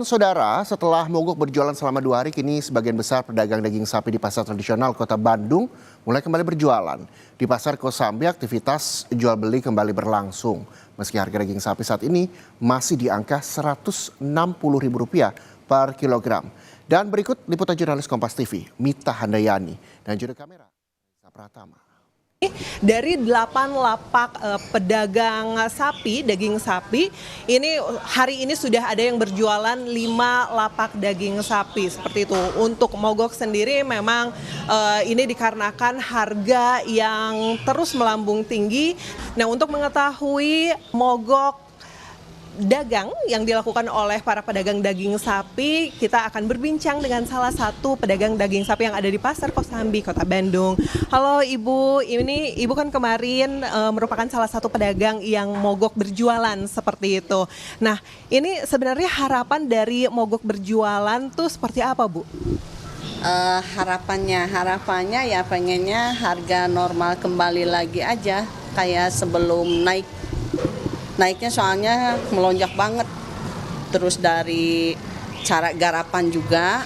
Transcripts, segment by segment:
Saudara, setelah mogok berjualan selama 2 hari, kini sebagian besar pedagang daging sapi di pasar tradisional Kota Bandung mulai kembali berjualan. Di pasar Kosambi, aktivitas jual beli kembali berlangsung. Meski harga daging sapi saat ini masih di angka Rp160.000 per kilogram. Dan berikut liputan jurnalis Kompas TV, Mita Handayani, dan juru kamera Reza Pratama. Dari 8 lapak pedagang sapi, daging sapi, ini hari ini sudah ada yang berjualan 5 lapak daging sapi seperti itu. Untuk mogok sendiri memang ini dikarenakan harga yang terus melambung tinggi. Nah, untuk mengetahui mogok dagang yang dilakukan oleh para pedagang daging sapi, kita akan berbincang dengan salah satu pedagang daging sapi yang ada di Pasar Kosambi, Kota Bandung. Halo Ibu, ini Ibu kan kemarin merupakan salah satu pedagang yang mogok berjualan seperti itu. Nah, ini sebenarnya harapan dari mogok berjualan tuh seperti apa, Bu? Harapannya ya pengennya harga normal kembali lagi aja kayak sebelum naiknya, soalnya melonjak banget. Terus dari cara garapan juga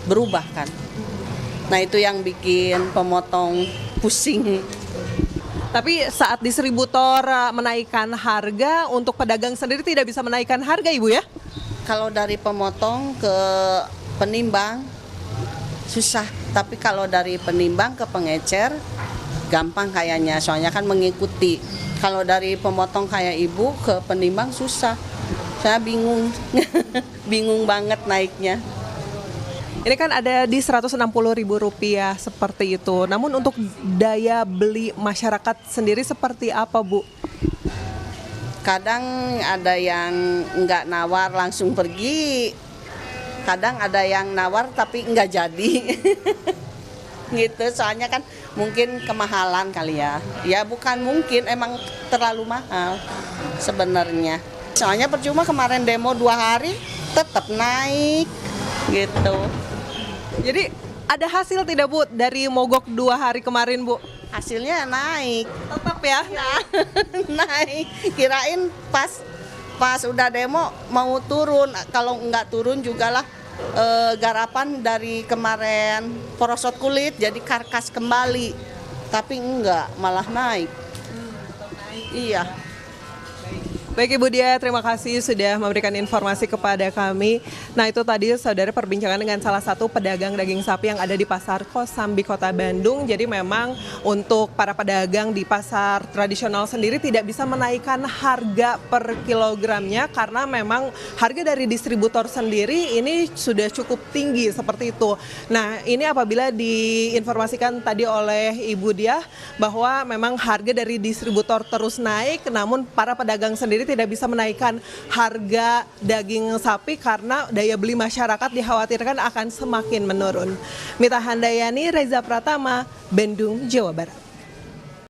berubah kan. Nah, itu yang bikin pemotong pusing. Tapi saat distributor menaikkan harga, untuk pedagang sendiri tidak bisa menaikkan harga, Ibu ya? Kalau dari pemotong ke penimbang susah, tapi kalau dari penimbang ke pengecer gampang kayaknya, soalnya kan mengikuti. Kalau dari pemotong kayak Ibu ke penimbang susah. Saya bingung. Bingung banget naiknya. Ini kan ada di Rp160.000 seperti itu. Namun untuk daya beli masyarakat sendiri seperti apa, Bu? Kadang ada yang nggak nawar langsung pergi. Kadang ada yang nawar tapi nggak jadi. Gitu, soalnya kan mungkin kemahalan kali ya. Ya bukan mungkin, emang terlalu mahal sebenarnya. Soalnya percuma kemarin demo 2 hari tetap naik gitu. Jadi ada hasil tidak, Bu, dari mogok 2 hari kemarin, Bu? Hasilnya naik. Tetap ya? Naik. Kirain pas udah demo mau turun. Kalau nggak turun juga lah. Garapan dari kemarin porosot kulit jadi karkas kembali, tapi enggak, malah naik. Iya. Baik Ibu Dia, terima kasih sudah memberikan informasi kepada kami. Nah, itu tadi saudara perbincangan dengan salah satu pedagang daging sapi yang ada di Pasar Kosambi, Kota Bandung. Jadi memang untuk para pedagang di pasar tradisional sendiri tidak bisa menaikkan harga per kilogramnya karena memang harga dari distributor sendiri ini sudah cukup tinggi seperti itu. Nah, ini apabila diinformasikan tadi oleh Ibu Dia bahwa memang harga dari distributor terus naik, namun para pedagang sendiri tidak bisa menaikkan harga daging sapi karena daya beli masyarakat dikhawatirkan akan semakin menurun. Mita Handayani, Reza Pratama, Bandung, Jawa Barat.